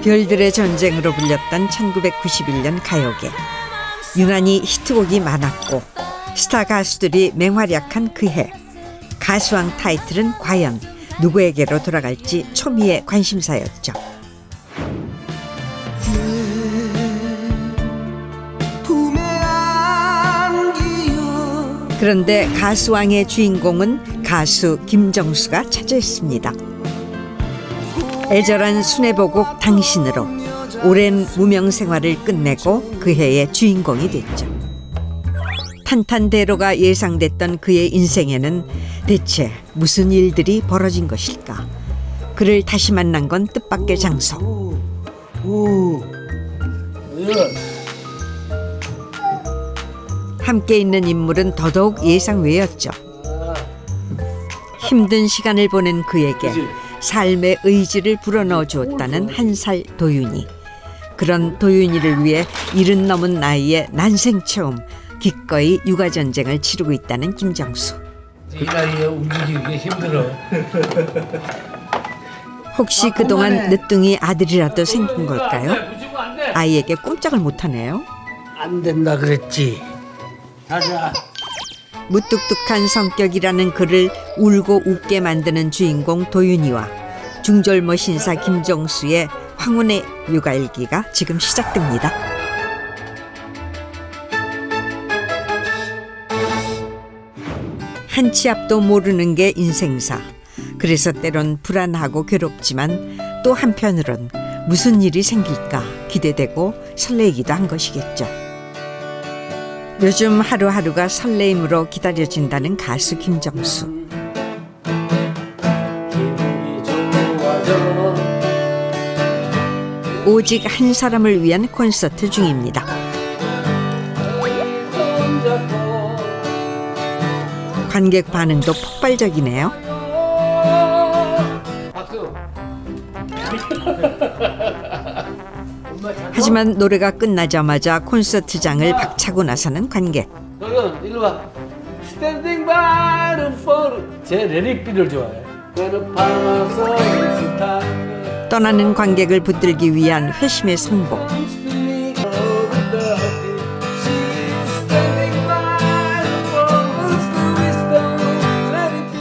별들의 전쟁으로 불렸던 1991년 가요계. 유난히 히트곡이 많았고 스타 가수들이 맹활약한 그해. 가수왕 타이틀은 과연 누구에게로 돌아갈지 초미의 관심사였죠. 그런데 가수왕의 주인공은 가수 김정수가 차지했습니다. 애절한 순애보곡 당신으로 오랜 무명 생활을 끝내고 그 해의 주인공이 됐죠. 탄탄대로가 예상됐던 그의 인생에는 대체 무슨 일들이 벌어진 것일까? 그를 다시 만난 건 뜻밖의 장소. 함께 있는 인물은 더더욱 예상 외였죠. 힘든 시간을 보낸 그에게 삶의 의지를 불어넣어 주었다는 한 살 도윤이. 그런 도윤이를 위해 70 넘은 나이에 난생 처음 기꺼이 육아전쟁을 치르고 있다는 김정수. 이 나이에 움직이기 힘들어. 혹시 그동안 늦둥이 아들이라도 생긴 걸까요? 아이에게 꼼짝을 못하네요. 안 된다 그랬지. 자자. 무뚝뚝한 성격이라는 그를 울고 웃게 만드는 주인공 도윤이와 중절모 신사 김정수의 황혼의 육아일기가 지금 시작됩니다. 한 치 앞도 모르는 게 인생사. 그래서 때론 불안하고 괴롭지만 또 한편으론 무슨 일이 생길까 기대되고 설레기도 한 것이겠죠. 요즘 하루하루가 설레임으로 기다려진다는 가수 김정수. 오직 한 사람을 위한 콘서트 중입니다. 관객 반응도 폭발적이네요. 박수. 하지만 노래가 끝나자마자 콘서트장을 박차고 나서는 관객. 도윤 일로 와. Standing by the phone. 제 레릭비를 좋아해. 떠나는 관객을 붙들기 위한 회심의 선곡.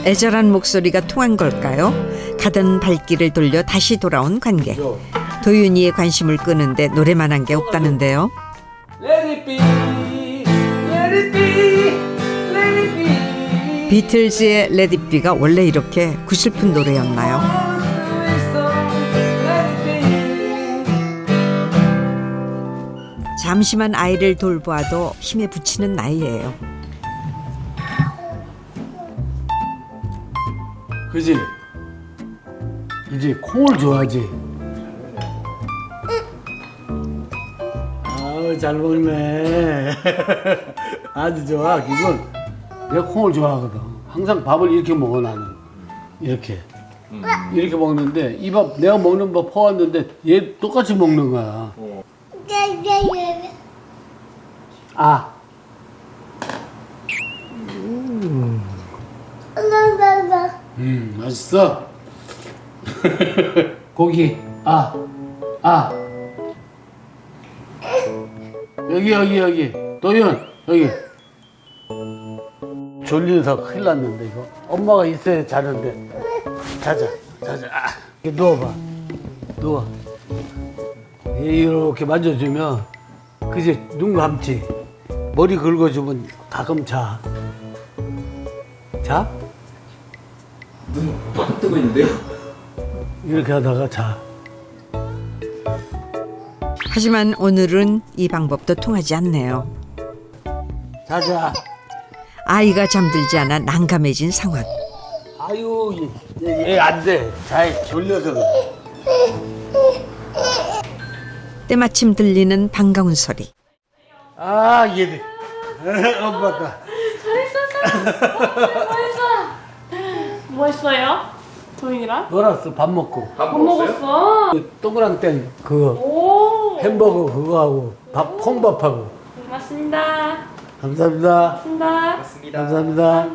애절한 목소리가 통한 걸까요? 가던 발길을 돌려 다시 돌아온 관객. 도윤이의 관심을 끄는데 노래만 한 게 없다는데요. 비틀즈의 Let It Be가 원래 이렇게 구슬픈 노래였나요? 잠시만 아이를 돌보아도 힘에 부치는 나이예요. 그지? 이제 콩을 좋아하지? 아우 잘 먹네. 아주 좋아 기분. 내가 콩을 좋아하거든. 항상 밥을 이렇게 먹어 나는. 이렇게 먹는데 이 밥 내가 먹는 밥 퍼왔는데 얘 똑같이 먹는 거야. 아. 맛있어. 고기. 여기. 도윤, 여기. 졸려서 큰일 났는데, 이거. 엄마가 있어야 자는데. 자자. 이렇게 누워봐. 누워. 이렇게 만져주면, 그지? 눈 감지. 머리 긁어주면 가끔 자. 자? 눈 빡 뜨고 있는데요? 이렇게 하다가 자. 하지만 오늘은 이 방법도 통하지 않네요. 자자. 아이가 잠들지 않아 난감해진 상황. 아유, 얘 안 돼. 잘 졸려서 그래. 때마침 들리는 반가운 소리. 아, 얘들. 엄마가. 뭐 했어요? 도윤이랑? 놀았어, 밥 먹고. 밥 먹었어? 동그랑 땡, 그거. 오. 햄버거 그거 하고, 콩밥하고. 고맙습니다. 감사합니다. 고맙습니다. 감사합니다.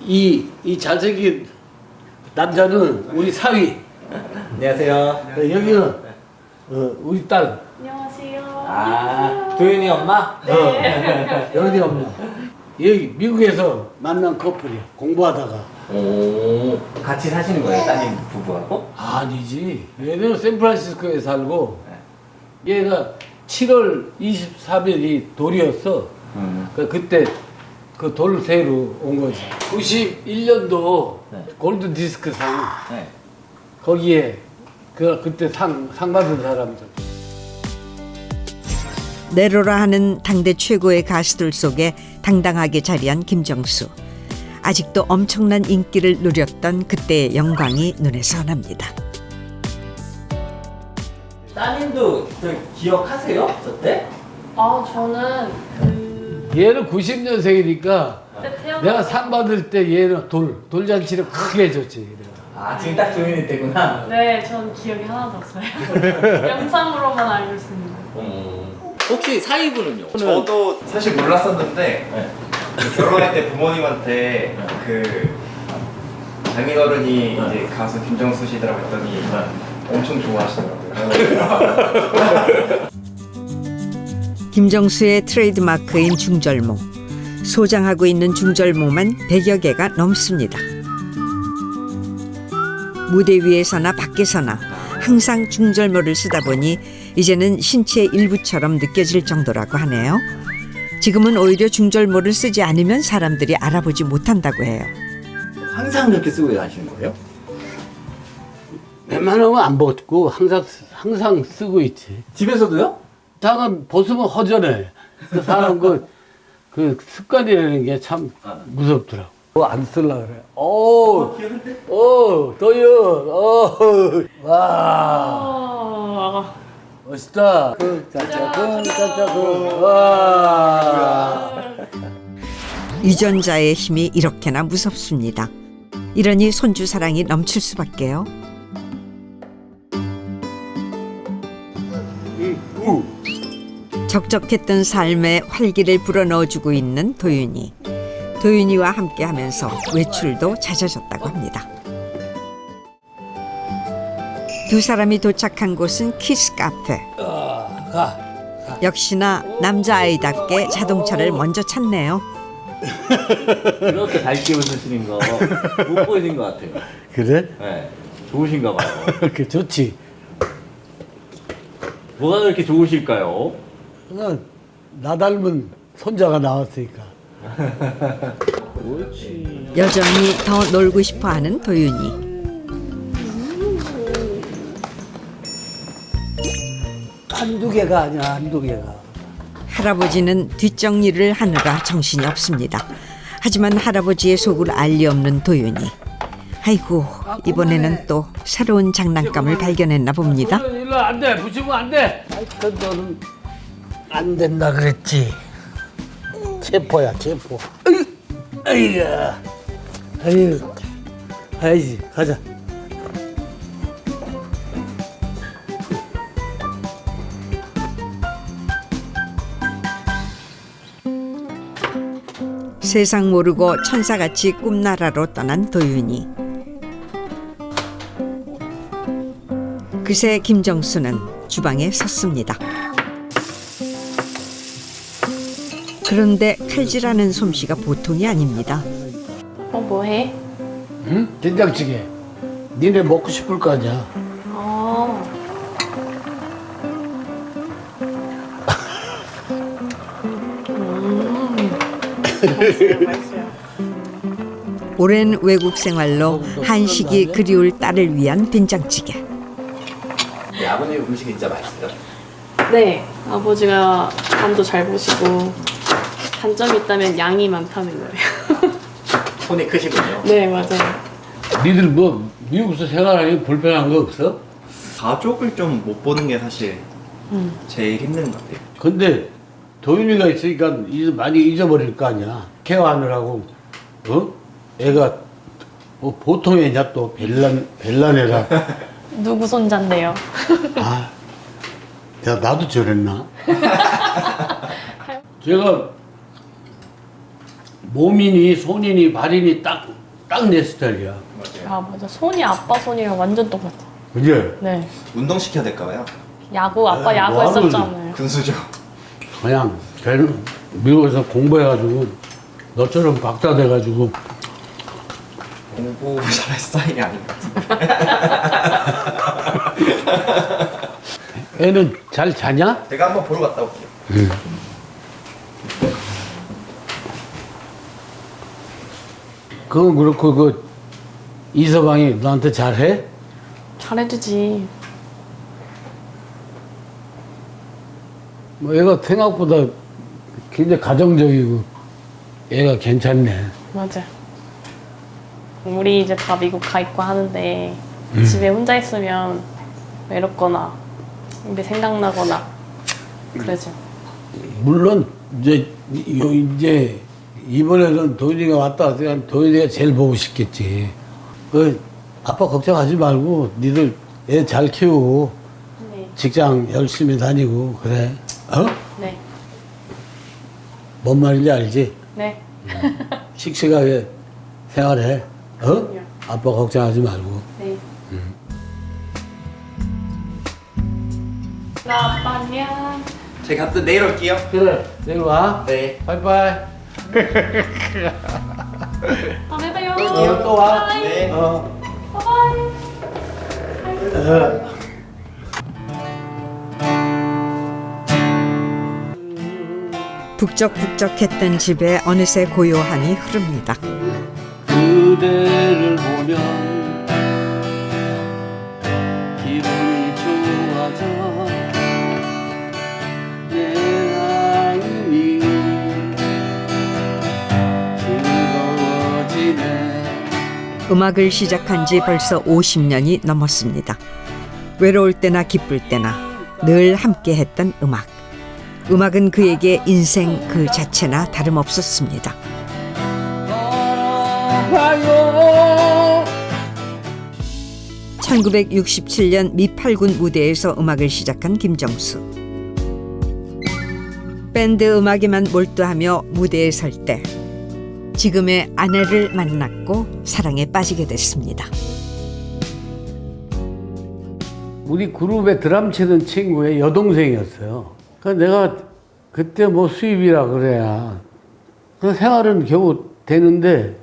이 잘생긴 남자는 우리 사위. 안녕하세요. 여기는 우리 딸. 안녕하세요. 아, 도윤이 엄마? 여기 없나? 여기 미국에서 만난 커플이야. 공부하다가. 오, 같이 사시는 거예요, 따님 부부하고? 아니지. 얘는 샌프란시스코에 살고 얘가 7월 23일이 돌이었어. 그때 그 돌 세로 온 거지. 91년도 네. 골든 디스크상 네. 거기에 그때 상 받은 사람들. 내로라 하는 당대 최고의 가수들 속에 당당하게 자리한 김정수. 아직도 엄청난 인기를 누렸던 그때의 영광이 눈에 선합니다. 따님도 저 기억하세요? 저때? 아, 저는 얘는 90년생이니까 그때 태어나. 내가 상 받을 때 얘는 돌잔치를 크게 해줬지. 아, 지금 딱 도윤이 때구나. 네, 전 기억이 하나도 없어요. 영상으로만 알고 있습니다. 혹시 사위분은요? 저도 사실 몰랐었는데 네. 결혼할 때 부모님한테 그 장인어른이 이제 가수 김정수 씨더라고 했더니 엄청 좋아하시더라고요. 김정수의 트레이드마크인 중절모. 소장하고 있는 중절모만 100여 개가 넘습니다. 무대 위에서나 밖에서나 항상 중절모를 쓰다 보니 이제는 신체의 일부처럼 느껴질 정도라고 하네요. 지금은 오히려 중절모를 쓰지 않으면 사람들이 알아보지 못한다고 해요. 항상 그렇게 쓰고 다니시는 거예요? 웬만하면 안 벗고 항상 쓰고 있지. 집에서도요? 잠깐 벗으면 허전해. 그 사람 그 습관이라는 게 참 무섭더라고. 안 쓸라 그래. 도윤, 와, 멋있다. 짜짜쿵, 와. 유전자의 힘이 이렇게나 무섭습니다. 이러니 손주 사랑이 넘칠 수밖에요. 적적했던 삶에 활기를 불어넣어주고 있는 도윤이. 도윤이와 함께하면서 외출도 잦아졌다고 합니다. 두 사람이 도착한 곳은 키스 카페. 역시나 남자아이답게 자동차를 먼저 찾네요. 이렇게 밝게 웃으시는 거 못 보이는 것 같아요. 그래? 네. 좋으신가 봐요. 그 좋지. 뭐가 그렇게 좋으실까요? 그냥 나 닮은 손자가 나왔으니까. 여전히 더 놀고 싶어하는 도윤이. 한두 개가 아니야, 한두 개가. 할아버지는 뒷정리를 하느라 정신이 없습니다. 하지만 할아버지의 속을 알 리 없는 도윤이. 아이고, 이번에는 또 새로운 장난감을 발견했나 봅니다. 일로 안 돼, 붙이면 안 돼. 하여튼 너는 안 된다 그랬지. 체포야, 체포. 아이야, 아유, 가야지, 가자. 세상 모르고 천사같이 꿈나라로 떠난 도윤이. 그새 김정수는 주방에 섰습니다. 그런데 칼질하는 솜씨가 보통이 아닙니다. 뭐해? 응? 된장찌개. 니네 먹고 싶을 거 아니야. 맛있어요. 오랜 외국 생활로 한식이 그리울 딸을 위한 된장찌개. 네, 아버님 음식이 진짜 맛있어요. 네, 아버지가 간도 잘 보시고 단점이 있다면 양이 많다는 거예요. 손이 크시군요. 네, 맞아요. 니들 뭐 미국에서 생활하니 불편한 거 없어? 가족을 좀 못 보는 게 사실 제일 힘든 것 같아요. 근데 도윤이가 있으니까 많이 잊어버릴 거 아니야. 케어하느라고. 애가 뭐 보통 애냐 또 벨란애라. 누구 손자인데요? 아, 나도 저랬나? 제가 몸이니 손이니 발이니 딱 내 스타일이야. 맞아요. 아, 맞아. 손이 아빠 손이랑 완전 똑같아. 그지? 네. 운동 시켜야 될까 봐요. 야구 아빠 뭐 야구 하는 거지? 했었잖아요. 군수죠. 그냥 걔는 미국에서 공부해가지고 너처럼 박사 돼가지고 공부 잘할 스타일이 아닌 것 같은데. 애는 잘 자냐? 제가 한번 보러 갔다 올게요. 그건 그렇고 그 이서방이 너한테 잘해? 잘해주지. 뭐 애가 생각보다 굉장히 가정적이고 애가 괜찮네. 맞아. 우리 이제 다 미국 가 있고 하는데 집에 혼자 있으면 외롭거나 입에 생각나거나 그러죠. 물론 이제 이번에는 도윤이가 왔다 갔으니까 도윤이가 제일 보고 싶겠지. 그 아빠 걱정하지 말고 니들 애 잘 키우고 네. 직장 열심히 다니고 그래. 어? 네. 뭔 말인지 알지? 네. 씩씩하게 생활해. 어? 그럼요. 아빠 걱정하지 말고. 네. 나 아빠 안녕. 제가 또 내일 올게요. 그래, 내일 와. 네. 바이바이. 다음에 봐요. 또 와. 바이. 네. 바이. 북적북적했던 집에 어느새 고요함이 흐릅니다. 그대를 보면 기분이 좋아져 내 마음이 즐거워지네. 음악을 시작한 지 벌써 50년이 넘었습니다. 외로울 때나 기쁠 때나 늘 함께했던 음악. 음악은 그에게 인생 그 자체나 다름없었습니다. 걸어가요. 1967년 미8군 무대에서 음악을 시작한 김정수. 밴드 음악에만 몰두하며 무대에 설 때 지금의 아내를 만났고 사랑에 빠지게 됐습니다. 우리 그룹에 드럼 치는 친구의 여동생이었어요. 그러니까 내가 그때 뭐 수입이라 그래야 그 생활은 겨우 되는데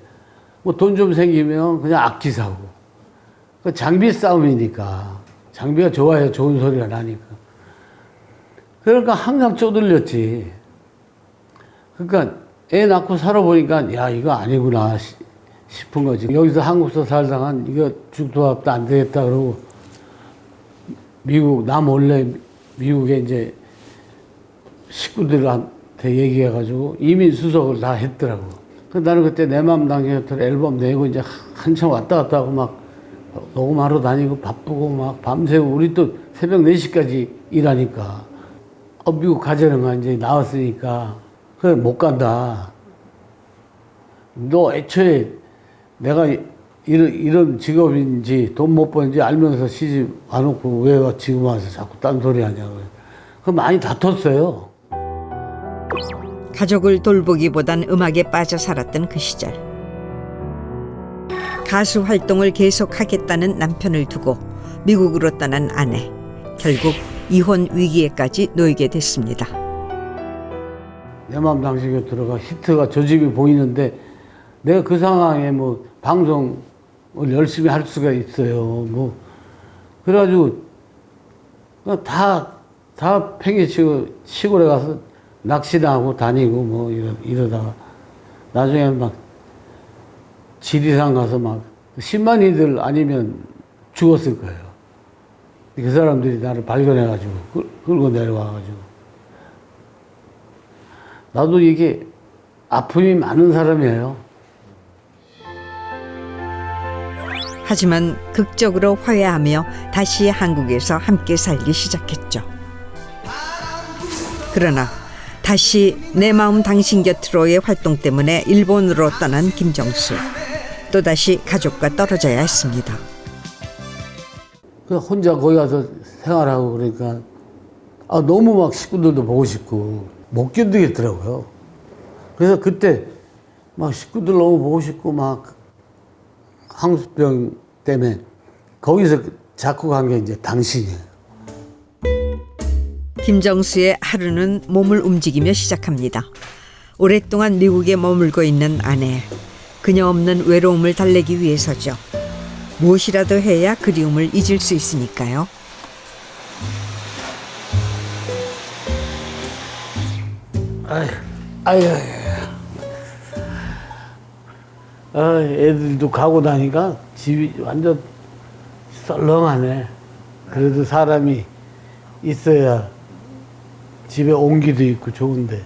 뭐 돈 좀 생기면 그냥 악기 사고. 그 장비 싸움이니까 장비가 좋아야 좋은 소리가 나니까. 그러니까 항상 쪼들렸지. 그러니까 애 낳고 살아보니까 야 이거 아니구나 싶은 거지. 여기서 한국서 살다가 이거 죽도합도 안 되겠다 그러고 미국 나 몰래 미국에 이제 식구들한테 얘기해가지고 이민 수속을 다 했더라고. 나는 그때 내 맘 당겨서 앨범 내고 이제 한참 왔다 갔다 하고 막 녹음하러 다니고 바쁘고 막 밤새고 우리 또 새벽 4시까지 일하니까 미국 가자는 거 이제 나왔으니까 그래 못 간다. 너 애초에 내가 이런 직업인지 돈 못 버는지 알면서 시집 와놓고 왜 지금 와서 자꾸 딴 소리 하냐고. 그 많이 다퉜어요. 가족을 돌보기보단 음악에 빠져 살았던 그 시절. 가수 활동을 계속하겠다는 남편을 두고 미국으로 떠난 아내. 결국 이혼 위기에까지 놓이게 됐습니다. 내 맘 당신에 들어가 히트가 저 집이 보이는데 내가 그 상황에 뭐 방송을 열심히 할 수가 있어요. 뭐 그래가지고 다 팽개치고 시골에 가서 낚시나 하고 다니고 뭐 이러다가 나중에 막 지리산 가서 막 10만이들 아니면 죽었을 거예요. 그 사람들이 나를 발견해가지고 끌고 내려와가지고 나도 이게 아픔이 많은 사람이에요. 하지만 극적으로 화해하며 다시 한국에서 함께 살기 시작했죠. 그러나 다시 내 마음 당신 곁으로의 활동 때문에 일본으로 떠난 김정수. 또다시 가족과 떨어져야 했습니다. 혼자 거기 가서 생활하고 그러니까 너무 막 식구들도 보고 싶고 못 견디겠더라고요. 그래서 그때 막 식구들 너무 보고 싶고 막 항수병 때문에 거기서 작곡한 게 이제 당신이에요. 김정수의 하루는 몸을 움직이며 시작합니다. 오랫동안 미국에 머물고 있는 아내. 그녀 없는 외로움을 달래기 위해서죠. 무엇이라도 해야 그리움을 잊을 수 있으니까요. 애들도 가고 나니까 집이 완전 썰렁하네. 그래도 사람이 있어야 집에 온기도 있고 좋은데.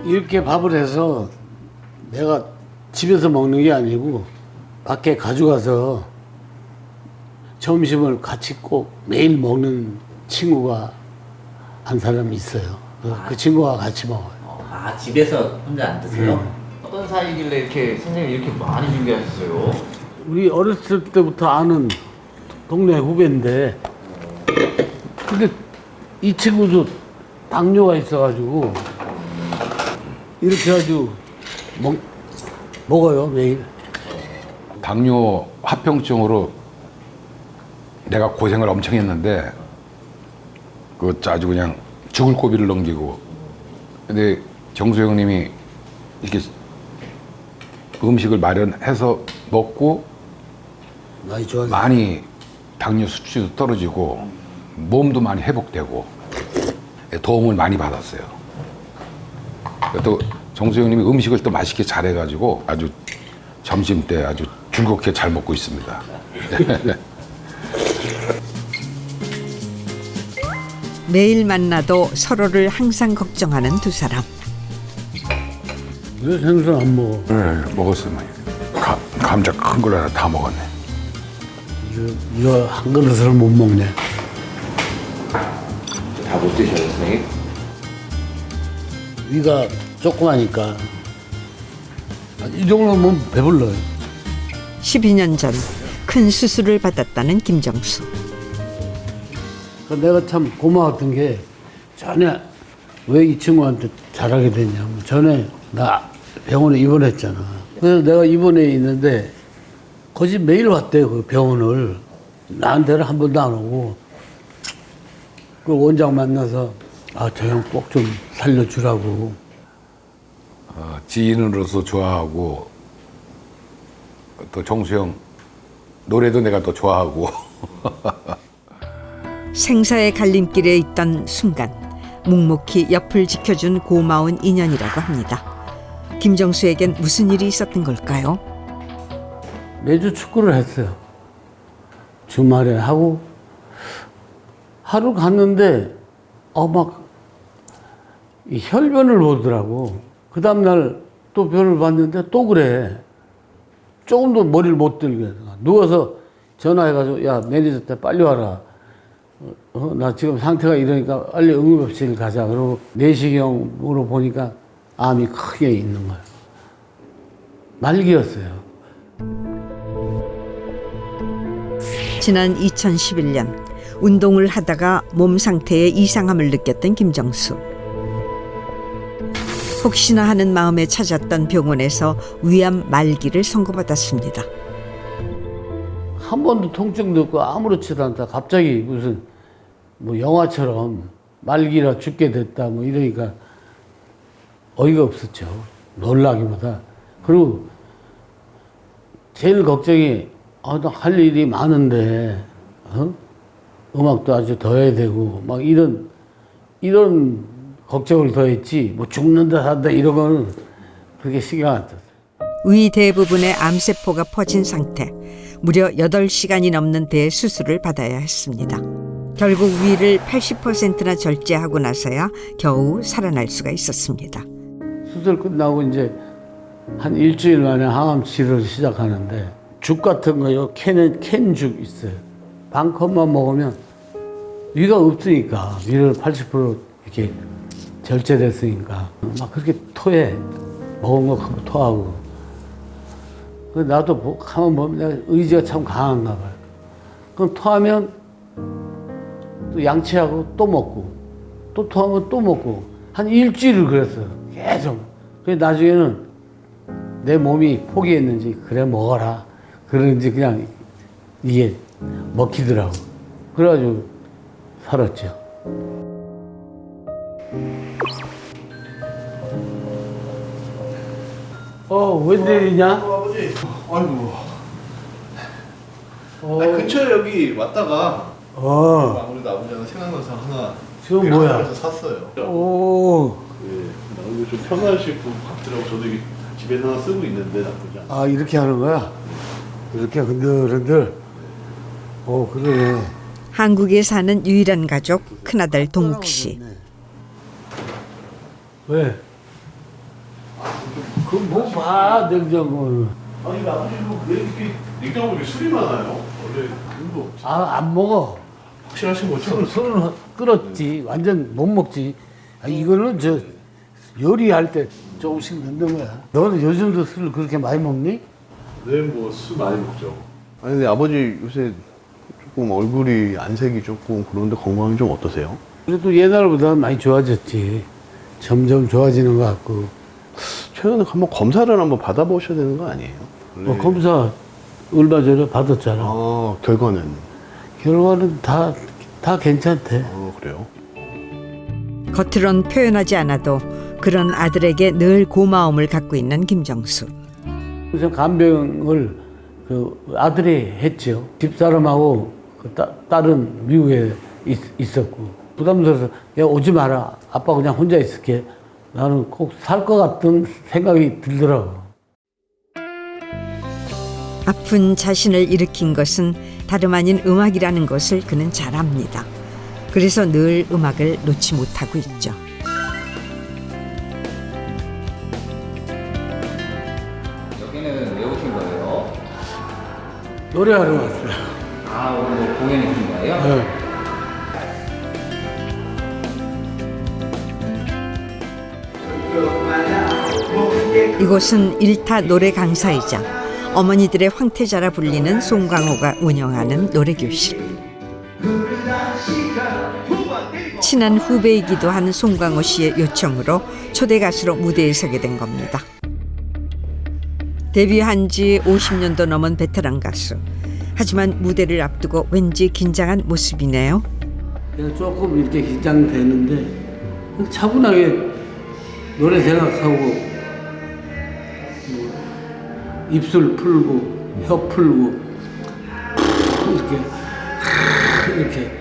이렇게 밥을 해서 내가 집에서 먹는 게 아니고 밖에 가져가서 점심을 같이 꼭 매일 먹는 친구가 한 사람이 있어요. 그 친구와 같이 먹어요. 아, 집에서 혼자 안 드세요? 어떤 사이길래 이렇게 선생님 이렇게 많이 준비하셨어요? 우리 어렸을 때부터 아는 동네 후배인데, 근데 이 친구도 당뇨가 있어가지고 이렇게 아주 먹어요 매일. 당뇨 합병증으로 내가 고생을 엄청 했는데 그 아주 그냥 죽을 고비를 넘기고, 근데 정수 형님이 이렇게 음식을 마련해서 먹고 많이 좋아져. 많이 당뇨 수치도 떨어지고 몸도 많이 회복되고 도움을 많이 받았어요. 또 정수 형님이 음식을 또 맛있게 잘해가지고 아주 점심 때 아주 즐겁게 잘 먹고 있습니다. 매일 만나도 서로를 항상 걱정하는 두 사람. 왜 생선 안 먹어? 네, 먹었어요. 감자 큰 걸 하나 다 먹었네. 이거 한 그릇을 못 먹네. 다 못 드셔요, 선생님? 위가 조그마니까 이 정도면 배불러요. 12년 전 큰 수술을 받았다는 김정수. 내가 참 고마웠던 게 전에 왜 이 친구한테 잘하게 됐냐면 전에 나 병원에 입원했잖아. 그래서 내가 입원해 있는데 거기 매일 왔대요. 그 병원을. 나한테는 한 번도 안 오고. 그 원장 만나서 저 형 꼭 좀 살려주라고. 지인으로서 좋아하고 또 정수 형 노래도 내가 더 좋아하고. 생사의 갈림길에 있던 순간 묵묵히 옆을 지켜준 고마운 인연이라고 합니다. 김정수에겐 무슨 일이 있었던 걸까요? 매주 축구를 했어요. 주말에 하고 하루 갔는데 막 이 혈변을 보더라고. 그 다음날 또 변을 봤는데 또 그래. 조금도 머리를 못 들게. 누워서 전화해가지고 야 매니저 때 빨리 와라. 나 지금 상태가 이러니까 빨리 응급실 가자. 그러고 내시경으로 보니까 암이 크게 있는 거야. 말기였어요. 지난 2011년 운동을 하다가 몸 상태에 이상함을 느꼈던 김정수. 혹시나 하는 마음에 찾았던 병원에서 위암 말기를 선고받았습니다. 한 번도 통증도 없고 아무렇지도 않다. 갑자기 무슨 뭐 영화처럼 말기라 죽게 됐다 뭐 이러니까 어이가 없었죠. 놀라기보다. 그리고 제일 걱정이 나 할 일이 많은데 음악도 아주 더 해야 되고 막 이런 걱정을 더 했지 뭐 죽는다 산다 이런 거는 그렇게 신경 안 썼어요. 위 대부분에 암세포가 퍼진 상태. 무려 8시간이 넘는 대수술을 받아야 했습니다. 결국 위를 80%나 절제하고 나서야 겨우 살아날 수가 있었습니다. 수술 끝나고 이제 한 일주일 만에 항암 치료를 시작하는데 죽 같은 거요. 캔죽 있어요. 반 컵만 먹으면 위가 없으니까 위를 80% 이렇게 절제됐으니까 막 그렇게 토해. 먹은 거 갖고 토하고. 나도 가만 보면 내가 의지가 참 강한가 봐요. 그럼 토하면 또 양치하고 또 먹고 또 토하면 또 먹고 한 일주일을 그랬어요. 계속 그래 나중에는 내 몸이 포기했는지 그래 먹어라 그러는지 그냥 이게 먹히더라고. 그래가지고 살았죠. 웬일이냐? 아버지. 아이고. 아니 근처에 여기 왔다가 아무래도 아버지가 생각나서 하나 지금 뭐야? 그래서 샀어요. 오, 이거 좀 편하실 것 같더라고. 저도 이게 집에서 하나 쓰고 있는데 나쁘지 않아. 아 이렇게 하는 거야? 이렇게 흔들흔들. 그래. 한국에 사는 유일한 가족 큰아들 동욱 씨. 왜? 그뭐 봐, 냉장고를. 아니 아버지 왜 이렇게 냉장고에 술이 많아요? 원래 그런 거 없지. 안 먹어. 확실하신 거죠? 술은 끓었지. 완전 못 먹지. 이거는 저 요리할 때 조금씩 넣는 거야. 너는 요즘도 술을 그렇게 많이 먹니? 네, 뭐 술 많이 먹죠. 아니 근데 아버지 요새 조금 얼굴이 안색이 조금 그런데 건강이 좀 어떠세요? 그래도 옛날보다는 많이 좋아졌지. 점점 좋아지는 것 같고. 최근에 한번 검사를 한번 받아보셔야 되는 거 아니에요? 검사 얼마 전에 받았잖아. 결과는? 결과는 다 괜찮대. 그래요? 겉으론 표현하지 않아도 그런 아들에게 늘 고마움을 갖고 있는 김정수. 그래서 간병을 그 아들이 했죠. 집사람하고 그 딸은 미국에 있었고 부담스러워서 야 오지 마라. 아빠 그냥 혼자 있을게. 나는 꼭 살 것 같은 생각이 들더라고. 아픈 자신을 일으킨 것은 다름 아닌 음악이라는 것을 그는 잘 압니다. 그래서 늘 음악을 놓지 못하고 있죠. 여기는 왜 오신 거예요? 노래하러 왔어요. 오늘 뭐 공연이 있는 거예요? 네. 이곳은 일타 노래 강사이자 어머니들의 황태자라 불리는 송강호가 운영하는 노래교실. 친한 후배이기도 한 송강호 씨의 요청으로 초대 가수로 무대에 서게 된 겁니다. 데뷔한 지 50년도 넘은 베테랑 가수. 하지만 무대를 앞두고 왠지 긴장한 모습이네요. 내가 조금 이렇게 긴장되는데 차분하게 노래 생각하고 입술 풀고 혀 풀고 이렇게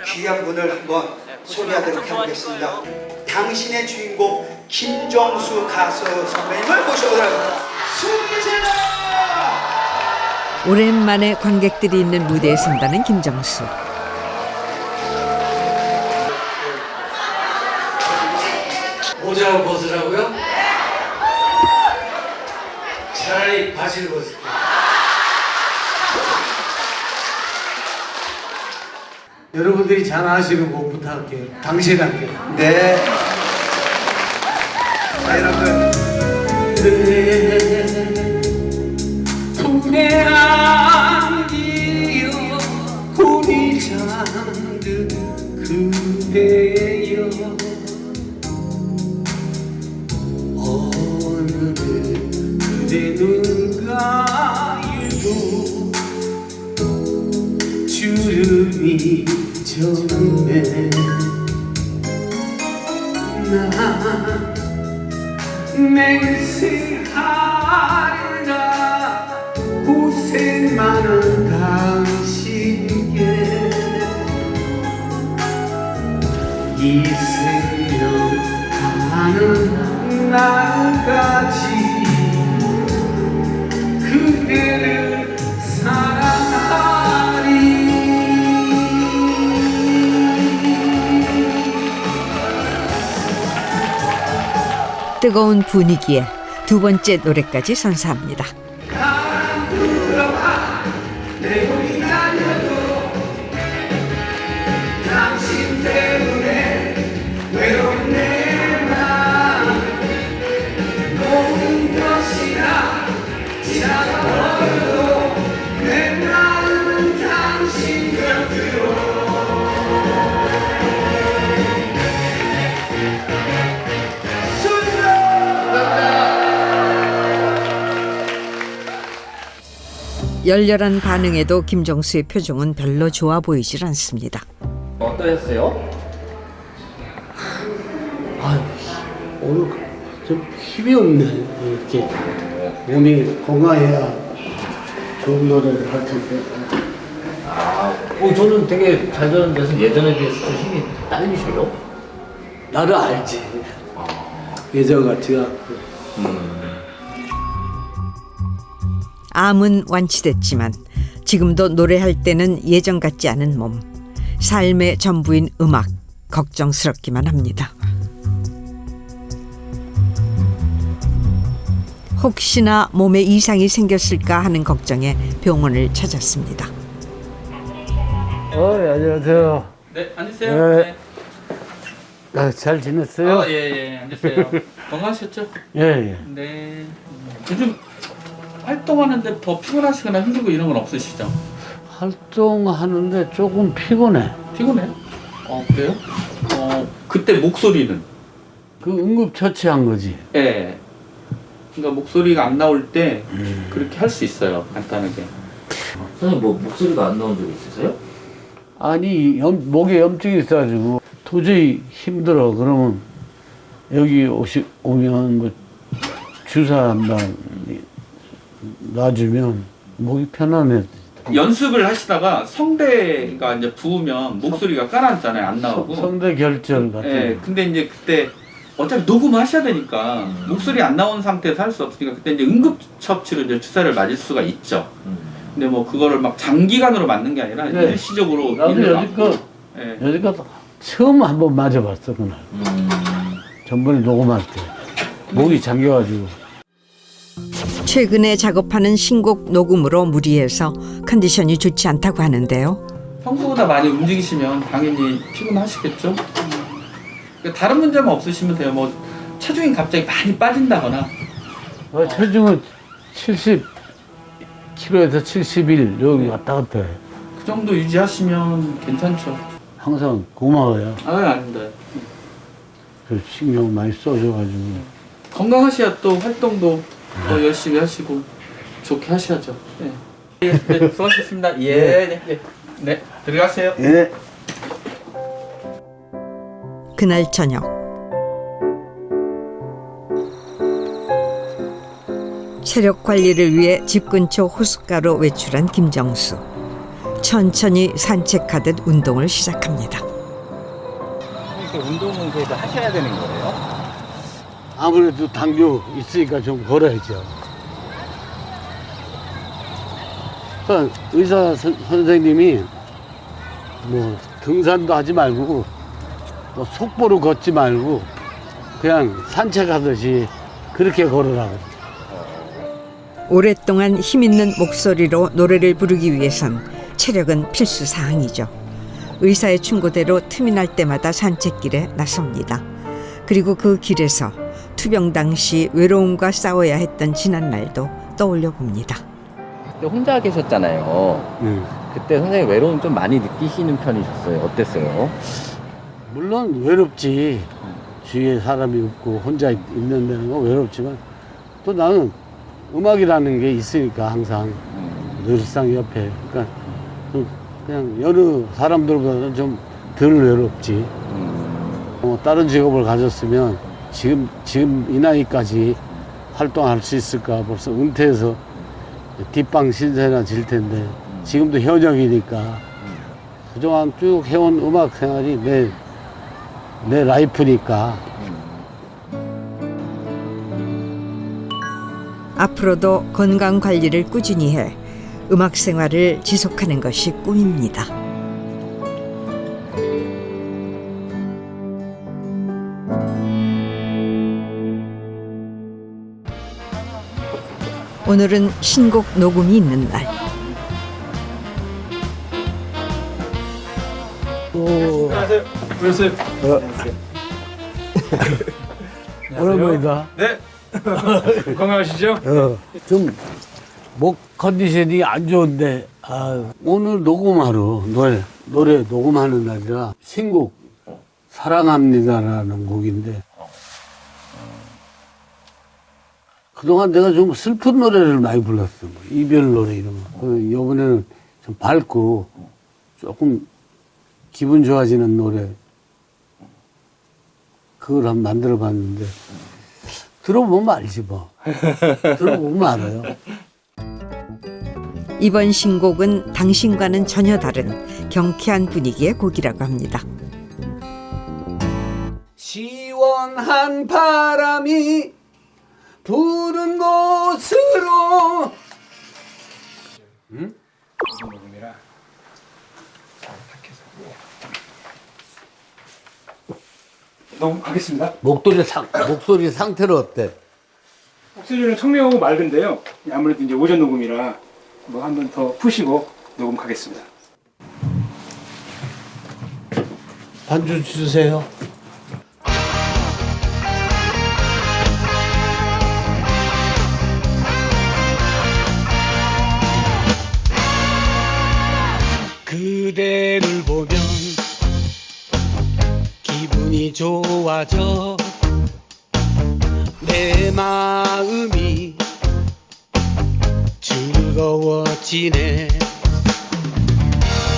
귀한 분을 한번 소개하도록 해보겠습니다. 당신의 주인공 김정수 가수 선배님을 모셔보도록 하겠습니다. 숨기세요! 오랜만에 관객들이 있는 무대에 선다는 김정수. 모자를 벗으라고요? 차라리 바지를 벗을게요. 여러분들이 잘 아시는 곡부터 할게요. 당신 할게요. 네. 자, 여러분. 품에 안기어 꿈이 잠든 그대여 오늘은 그대 눈가에도 주름이 졌네 나 맹세하리라 고생 많은 당신께 이 생명 가는 날까지 그대를 사랑하리. 뜨거운 분위기에 두 번째 노래까지 선사합니다. 당신 때문에 외로운 내 맘 모든 것이나 지나버려도 내 마음은 당신 곁으로 열렬한 반응에도 김정수의 표정은 별로 좋아 보이질 않습니다. 어떠셨어요? 오늘 좀 힘이 없네. 이렇게 몸이 건강해야 좋은 노래를 할 텐데. 저는 되게 잘 되는 데서 예전에 비해서 좀 힘이 딸리셔요? 나를 알지. 예전 같지가 않고. 암은 완치됐지만 지금도 노래할 때는 예전 같지 않은 몸. 삶의 전부인 음악 걱정스럽기만 합니다. 혹시나 몸에 이상이 생겼을까 하는 걱정에 병원을 찾았습니다. 안녕하세요. 네, 앉으세요. 네. 잘 지냈어요? 예, 앉으세요. 건강하셨죠? 예. 네. 요즘 활동하는데 더 피곤하시거나 힘들고 이런 건 없으시죠? 활동하는데 조금 피곤해. 피곤해요? 그래요? 그때 목소리는? 그 응급처치한 거지. 예. 그러니까 목소리가 안 나올 때 그렇게 할 수 있어요, 간단하게. 선생님 뭐 목소리가 안 나온 적 있으세요? 아니 목에 염증이 있어가지고 도저히 힘들어. 그러면 여기 오면 뭐 주사 한 방 놔주면 목이 편안해. 연습을 하시다가 성대가 이제 부으면 목소리가 가라앉잖아요, 안 나오고. 성대 결절 같은. 예, 근데 이제 그때 어차피 녹음하셔야 되니까 목소리 안 나온 상태에서 할 수 없으니까 그때 이제 응급처치로 이제 주사를 맞을 수가 있죠. 근데 뭐 그거를 막 장기간으로 맞는 게 아니라 네. 일시적으로 나도 일을 여지껏 맞고. 예. 여지껏 처음 한번 맞아봤어 그날. 전번에 녹음할 때 목이 잠겨가지고. 최근에 작업하는 신곡 녹음으로 무리해서 컨디션이 좋지 않다고 하는데요. 평소보다 많이 움직이시면 당연히 피곤하시겠죠. 그러니까 다른 문제만 없으시면 돼요. 뭐 체중이 갑자기 많이 빠진다거나. 체중은 70kg에서 71 여기 왔다 갔다 해. 그 정도 유지하시면 괜찮죠. 항상 고마워요. 아닙니다. 그 신경 많이 써줘가지고. 건강하셔야 또 활동도 더 열심히 하시고 좋게 하셔야죠. 네. 네, 수고하셨습니다. 네, 들어가세요. 예. 그날 저녁 체력 관리를 위해 집 근처 호숫가로 외출한 김정수. 천천히 산책하듯 운동을 시작합니다. 운동은 그래도 하셔야 되는 거예요? 아무래도 당뇨 있으니까 좀 걸어야죠. 그러니까 의사 선생님이 뭐 등산도 하지 말고 또 속보로 걷지 말고 그냥 산책하듯이 그렇게 걸으라고. 오랫동안 힘있는 목소리로 노래를 부르기 위해선 체력은 필수 사항이죠. 의사의 충고대로 틈이 날 때마다 산책길에 나섭니다. 그리고 그 길에서 투병 당시 외로움과 싸워야 했던 지난 날도 떠올려 봅니다. 그때 혼자 계셨잖아요. 그때 선생님 외로움 좀 많이 느끼시는 편이셨어요? 어땠어요? 물론 외롭지. 주위에 사람이 없고 혼자 있는 데는 거 외롭지만 또 나는 음악이라는 게 있으니까 항상 늘상 옆에. 그러니까 좀 그냥 여러 사람들보다는 좀 덜 외롭지. 다른 직업을 가졌으면 지금 이 나이까지 활동할 수 있을까. 벌써 은퇴해서 뒷방 신세나 질 텐데 지금도 현역이니까 그동안 쭉 해온 음악 생활이 내 라이프니까. 앞으로도 건강 관리를 꾸준히 해 음악 생활을 지속하는 것이 꿈입니다. 오늘은 신곡 녹음이 있는 날. 안녕하세요. 그랬어요. 오랜만이다. 네. 건강하시죠? 좀 목 컨디션이 안 좋은데 오늘 녹음하러 노래 녹음하는 날이라 신곡 사랑합니다라는 곡인데 그동안 내가 좀 슬픈 노래를 많이 불렀어. 뭐 이별 노래 이런 거. 이번에는 좀 밝고 조금 기분 좋아지는 노래. 그걸 한번 만들어 봤는데 들어보면 알지 뭐. 들어보면 알아요. 이번 신곡은 당신과는 전혀 다른 경쾌한 분위기의 곡이라고 합니다. 시원한 바람이 부는 곳으로. 응? 녹음하겠습니다. 목소리 상태는 어때? 목소리는 청명하고 맑은데요. 아무래도 이제 오전 녹음이라 뭐 한 번 더 푸시고 녹음 가겠습니다. 반주 주세요. 그대를 보면 기분이 좋아져 내 마음이 즐거워지네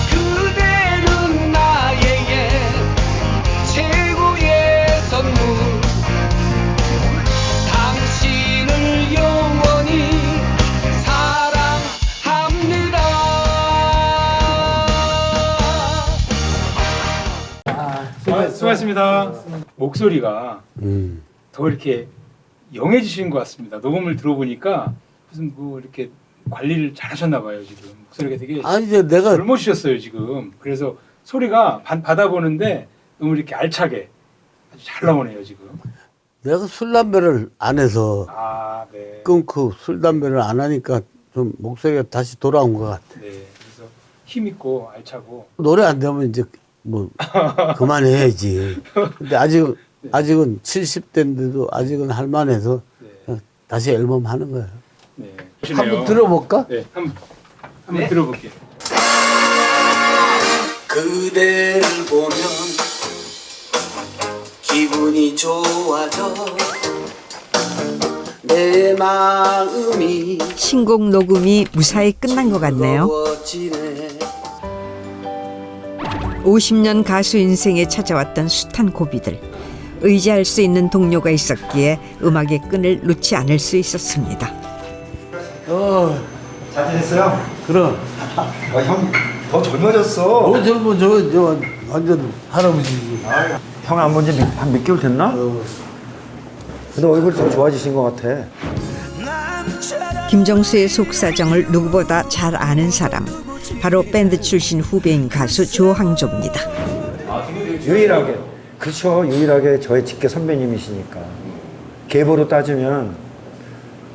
그대는 나에게 최고의 선물 당신을 영원히 사랑합니다. 수고하셨습니다. 목소리가 더 이렇게 영해지신 것 같습니다. 녹음을 들어보니까 무슨 뭐 이렇게 관리를 잘하셨나 봐요. 지금 목소리가 되게 아니 이제 내가 젊어지셨어요 지금. 그래서 소리가 받아보는데 너무 이렇게 알차게 아주 잘 나오네요 지금. 내가 술 담배를 안 해서 네. 끊고 술 담배를 안 하니까 좀 목소리가 다시 돌아온 것 같아. 네. 그래서 힘 있고 알차고. 노래 안 되면 이제 뭐 그만해야지. 근데 아직은 70대인데도 아직은 할만해서 다시 앨범 하는 거야. 네. 한번 들어볼까? 네. 한번 들어볼게요. 그대를 보면 기분이 좋아져 내 마음이 신곡 녹음이 무사히 끝난 것 같네요. 즐거워지네 50년 가수 인생에 찾아왔던 숱한 고비들. 의지할 수 있는 동료가 있었기에 음악의 끈을 놓지 않을 수 있었습니다. 잘 지냈어요? 그럼. 형 더 젊어졌어. 저 완전 할아버지. 형 안 본 지 한 몇 개월 됐나? 근데 얼굴이 더 좋아지신 것 같아. 김정수의 속사정을 누구보다 잘 아는 사람. 바로 밴드 출신 후배인 가수 조항조입니다. 유일하게 그렇죠. 유일하게 저의 직계 선배님이시니까 계보로 따지면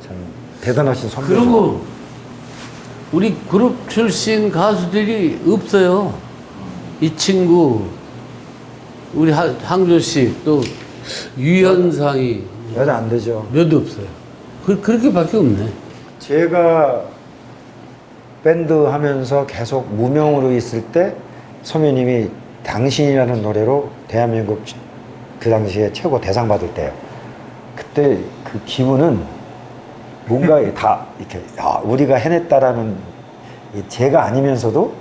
참 대단하신 선배죠. 그리고 우리 그룹 출신 가수들이 없어요. 이 친구, 우리 항조 씨, 또 유현상이 몇 안 되죠. 몇 없어요. 그렇게밖에 없네. 제가 밴드 하면서 계속 무명으로 있을 때 선배님이 당신이라는 노래로 대한민국 그 당시에 최고 대상 받을 때요. 그때 그 기분은 뭔가 다 이렇게 우리가 해냈다라는 제가 아니면서도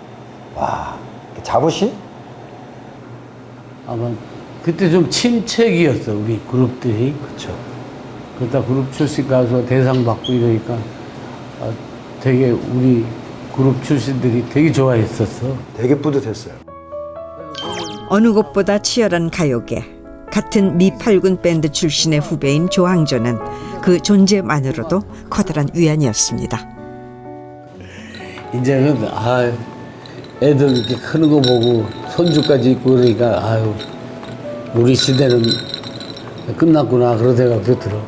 와 자부심? 아마 그때 좀 침체기였어 우리 그룹들이. 그렇죠. 그러다 그룹 출신 가수가 대상 받고 이러니까 되게 우리 그룹 출신들이 되게 좋아했었어. 되게 뿌듯했어요. 어느 곳보다 치열한 가요계. 같은 미팔군 밴드 출신의 후배인 조항조는 그 존재만으로도 커다란 위안이었습니다. 이제는 애들 이렇게 크는 거 보고 손주까지 있고 그러니까 우리 시대는 끝났구나 그런 생각도 들어.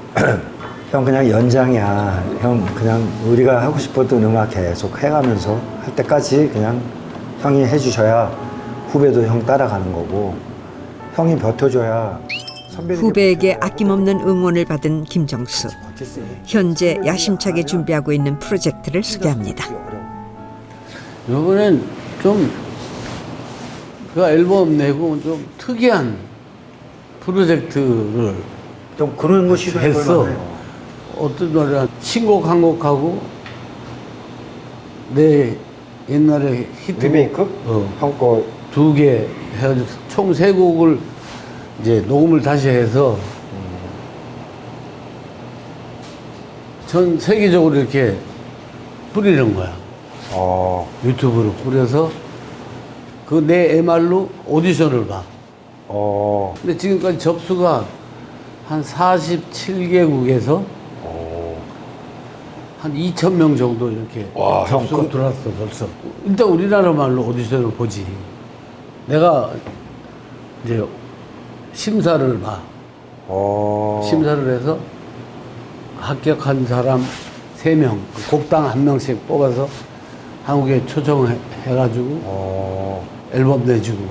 형 그냥 연장이야. 형 그냥 우리가 하고 싶었던 음악 계속 해가면서 할 때까지 그냥 형이 해주셔야 후배도 형 따라가는 거고 형이 버텨줘야 후배에게 아낌없는 응원을 받은 김정수. 현재 야심차게 준비하고 있는 프로젝트를 소개합니다. 이번엔 좀 그 앨범 내고 좀 특이한 프로젝트를 좀 그런 거 시도해볼 했어. 만해요. 어떤 노래 신곡 한 곡하고 내 옛날에 히트 리메이크? 형 거. 2개 해가지고 총 3곡을 이제 녹음을 다시 해서 전 세계적으로 이렇게 뿌리는 거야. 유튜브로 뿌려서 그 내 MR로 오디션을 봐. 근데 지금까지 접수가 한 47개국에서 한 2,000명 정도 이렇게 접수가 들어왔어 벌써. 일단 우리나라 말로 오디션을 보지. 내가 이제 심사를 봐. 심사를 해서 합격한 사람 3명, 곡당 1명씩 뽑아서 한국에 초청해가지고 앨범 내주고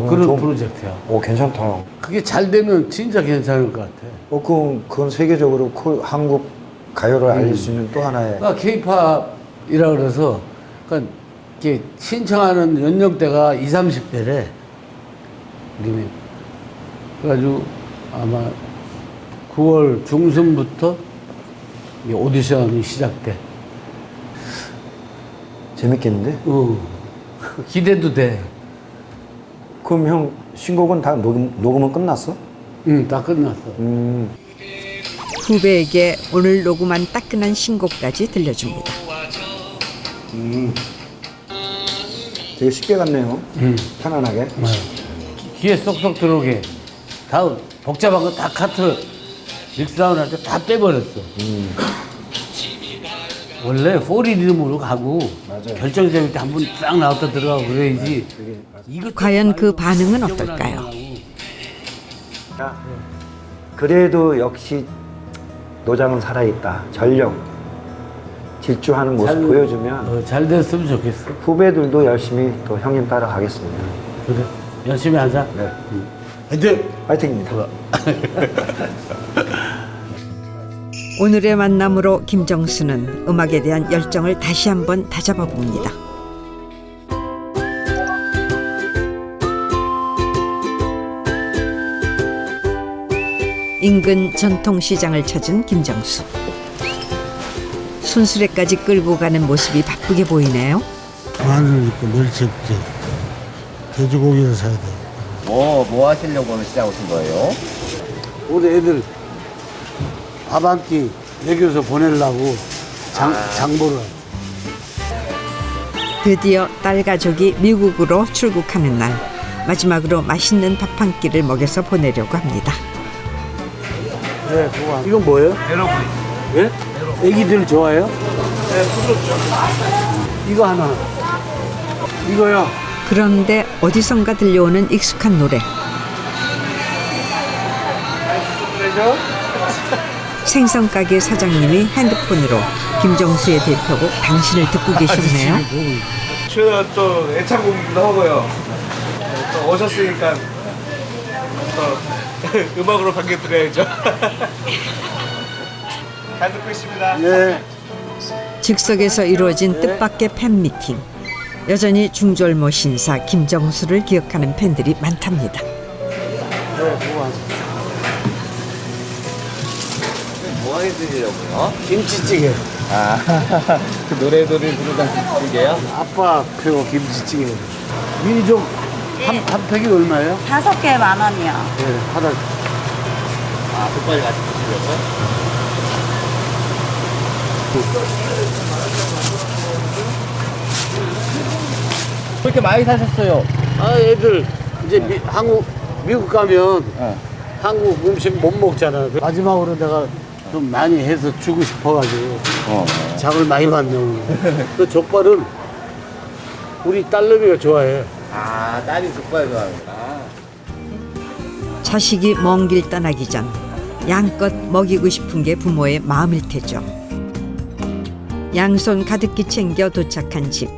그런 프로젝트야. 괜찮다. 그게 잘 되면 진짜 괜찮을 것 같아. 그건 세계적으로 한국 가요를 알릴 수 있는 또 하나의. 그러니까 K-팝이라 그래서 그러니까 이렇게 신청하는 연령대가 20, 30대래. 그래가지고 아마 9월 중순부터 이 오디션이 시작돼. 재밌겠는데? 기대도 돼. 그럼 형 신곡은 다 녹음은 끝났어? 응, 다 끝났어. 후배에게 오늘 녹음한 따끈한 신곡까지 들려줍니다. 되게 쉽게 갔네요. 편안하게. 귀에 쏙쏙 들어오게. 다 복잡한 거 다 카트 믹스다운 할 때 다 빼버렸어. 원래 4 리듬으로 가고 결정적일 때 한 번 싹 나왔다 들어가고 그래야지. 과연 그 반응은 어떨까요? 그래도 역시 노장은 살아있다. 전력 질주하는 모습 보여주면 잘 됐으면 좋겠어. 후배들도 열심히 또 형님 따라가겠습니다. 그래, 열심히 하자. 네. 화이팅! 화이팅입니다. 오늘의 만남으로 김정수는 음악에 대한 열정을 다시 한번 다잡아 봅니다. 인근 전통시장을 찾은 김정수. 순수레까지 끌고 가는 모습이 바쁘게 보이네요. 마늘 있고 멸치 있지. 돼지고기를 사야 돼. 뭐 하시려고 오늘 시장 오신 거예요? 우리 애들 밥 한 끼 먹여서 보내려고 장보러 왔어. 드디어 딸 가족이 미국으로 출국하는 날, 마지막으로 맛있는 밥 한 끼를 먹여서 보내려고 합니다. 네, 그거 이건 뭐예요? 에러구이. 예? 애기들 좋아해요? 네, 부드럽죠. 이거 하나. 이거요. 그런데 어디선가 들려오는 익숙한 노래. 생선가게 사장님이 핸드폰으로 김정수의 대표곡 당신을 듣고 계셨네요. 저는 또 애창곡도 하고요. 또 오셨으니까 또 음악으로 반겨드려야죠. 잘 듣고 있습니다. 네. 즉석에서 이루어진 뜻밖의 팬미팅. 여전히 중절모 신사 김정수를 기억하는 팬들이 많답니다. 네, 그거 하나. 뭐 해드리려고요? 김치찌개. 그 노래를 부르던 김치찌개요? 아빠 표 김치찌개. 미니족 한 팩이 얼마예요? 5개 10,000원이요. 네, 하나. 족발이 같이 드시려고요? 왜 이렇게 많이 사셨어요? 애들 이제 미국 가면 한국 음식 못 먹잖아. 마지막으로 내가 좀 많이 해서 주고 싶어가지고 장을 많이 받네 오늘. 그 족발은 우리 딸내미가 좋아해. 딸이 족발 좋아하는구나. 자식이 먼 길 떠나기 전 양껏 먹이고 싶은 게 부모의 마음일 테죠. 양손 가득히 챙겨 도착한 집.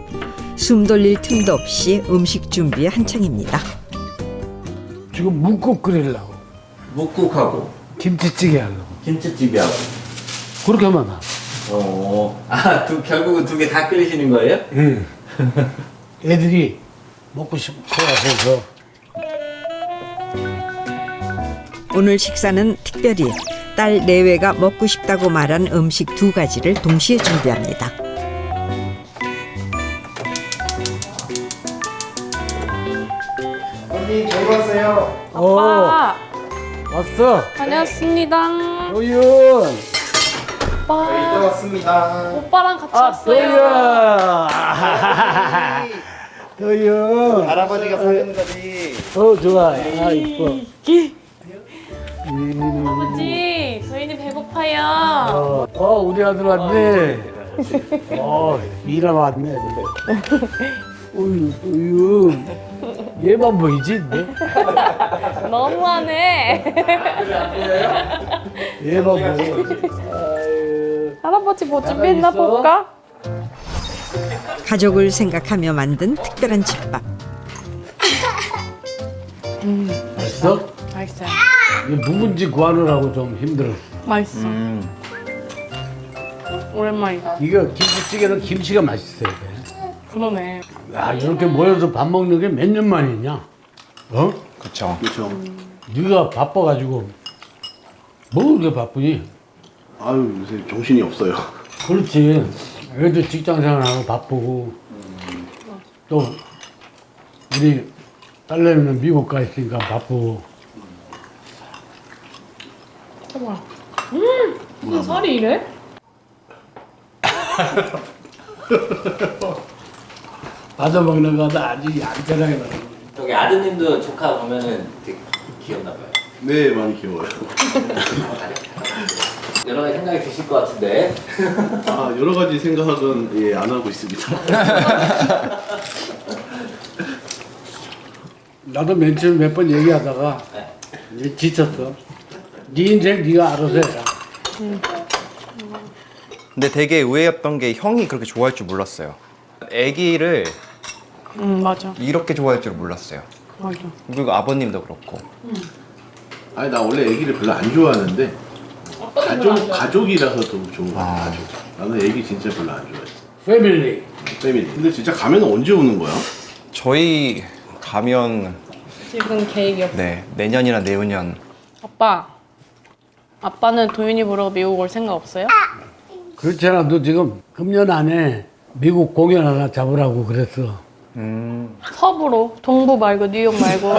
숨 돌릴 틈도 없이 음식 준비에 한창입니다. 지금 묵국 끓이려고. 묵국하고 김치찌개 하려고. 김치찌개하고. 그렇게 많아. 결국은 2개 다 끓이시는 거예요? 응. 애들이 먹고 싶어 해서. 오늘 식사는 특별히 딸 내외가 먹고 싶다고 말한 음식 2가지를 동시에 준비합니다. 언니 저희 왔어요. 아빠 왔어. 다녀왔습니다. 도윤. 오빠 왔습니다. 오빠랑 같이 아, 왔어요. 도윤. 도윤. 할아버지가 사는 거지. 좋아. 아, 이뻐. 아버지 도윤이 배고파요. 우리 아들 왔네. 미라 왔네. 도윤. 얘만 보이지? 네? 너무하네. 얘만 보여. 할아버지 뭐 준비했나 있어? 볼까? 가족을 생각하며 만든 특별한 집밥. 맛있어? 맛있어요. 이게 묵은지 구하느라고 좀 힘들었어. 맛있어. 오랜만이다. 이거 김치찌개는 김치가 맛있어야 돼. 그러네. 야, 이렇게 모여서 밥 먹는 게 몇 년 만이냐? 어? 그렇죠. 그렇죠. 네가 바빠가지고 뭐 그렇게 바쁘니? 아유 요새 정신이 없어요. 그렇지. 애들 직장 생활하고 바쁘고 또 우리 딸내미는 미국 가 있으니까 바쁘고. 무슨 살이 이래? 받아 먹는 거다 아주 얌전하게 먹는 거. 여기 아드님도 조카 보면은 되게 귀엽나 봐요. 네 많이 귀여워요. 여러 가지 생각이 드실 것 같은데. 아 여러 가지 생각은 안 하고 있습니다. 나도 맨 처음 몇 번 얘기하다가 이제 지쳤어. 네 인생 네가 알아서 해라. 근데 되게 의외였던 게 형이 그렇게 좋아할 줄 몰랐어요. 애기를 맞아. 이렇게 좋아할 줄 몰랐어요. 맞아. 그리고 아버님도 그렇고. 아니 나 원래 애기를 별로 안 좋아하는데 가족이라서 더 좋은 것 같아. 가족. 나는 애기 진짜 별로 안 좋아해. 패밀리. 패밀리. 근데 진짜 가면 언제 오는 거야? 저희 가면 지금 계획이 없어. 네 내년이나 내후년. 아빠는 도윤이 보러 미국 올 생각 없어요? 그렇잖아. 너 지금 금년 안에 미국 공연 하나 잡으라고 그랬어. 서부로 동부 말고 뉴욕 말고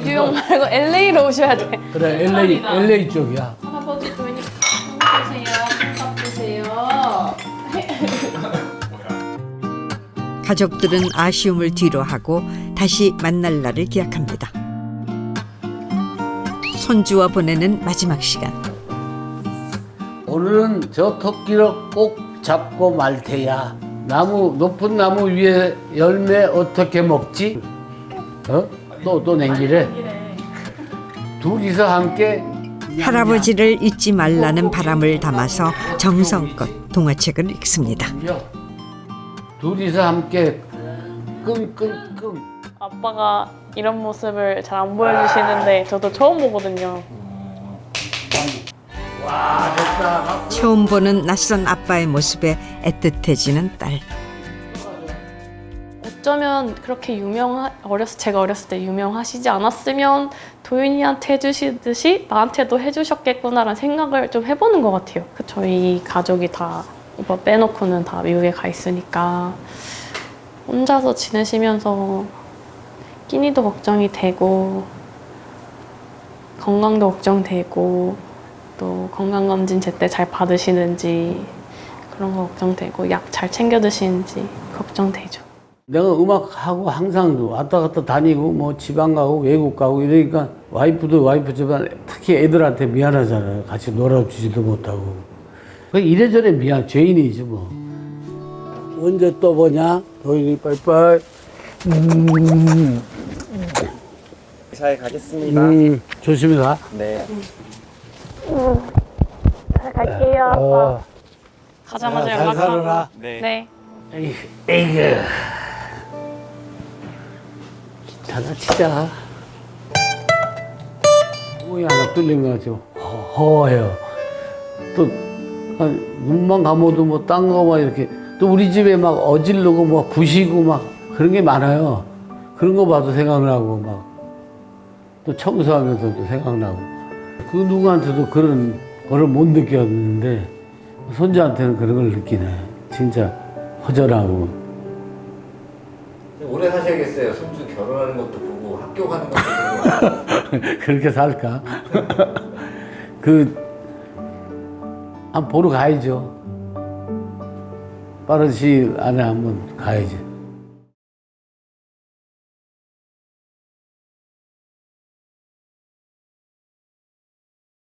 뉴욕 말고 LA로 오셔야 돼. 그래, LA 쪽이야. 할아버지 도윤이 밥 드세요. 밥 드세요. 가족들은 아쉬움을 뒤로하고 다시 만날 날을 기약합니다. 손주와 보내는 마지막 시간. 오늘은 저 토끼를 꼭 잡고 말 테야. 높은 나무 위에 열매 어떻게 먹지? 또 냉기래. 둘이서 함께 할아버지를 잊지 말라는 바람을 담아서 정성껏 동화책을 읽습니다. 둘이서 함께 끙끙끙. 아빠가 이런 모습을 잘 안 보여주시는데 저도 처음 보거든요. 와, 됐다. 처음 보는 낯선 아빠의 모습에 애틋해지는 딸. 어쩌면 그렇게 제가 어렸을 때 유명하시지 않았으면 도윤이한테 해주시듯이 나한테도 해주셨겠구나라는 생각을 좀 해보는 것 같아요. 저희 가족이 다 오빠 빼놓고는 다 미국에 가 있으니까 혼자서 지내시면서 끼니도 걱정이 되고 건강도 걱정되고 또 건강검진 제때 잘 받으시는지 그런 거 걱정되고 약 잘 챙겨 드시는지 걱정되죠. 내가 음악하고 항상 왔다 갔다 다니고 뭐 지방 가고 외국 가고 이러니까 와이프도 와이프지만 특히 애들한테 미안하잖아요. 같이 놀아주지도 못하고. 이래저래 죄인이지 뭐. 언제 또 보냐? 도윤이 빠이빠이. 잘 가겠습니다. 조심히 가. 네. 잘 갈게요, 아빠. 가자마자 잘 연락하고. 살아라. 네. 에이그. 장난치자. 몸이 하나 뚫린 거 같죠. 허해요. 또 눈만 감아도 뭐 딴 거 막 이렇게 또 우리 집에 막 어질르고 막 부시고 막 그런 게 많아요. 그런 거 봐도 생각나고 막 또 청소하면서도 생각나고 그 누구한테도 그런 거를 못 느꼈는데 손자한테는 그런 걸 느끼네. 진짜 허전하고. 오래 사셔야겠어요. 손주 결혼하는 것도 보고 학교 가는 것도 보고. 그렇게 살까? 한번 보러 가야죠. 빠른 시일 안에 한번 가야지.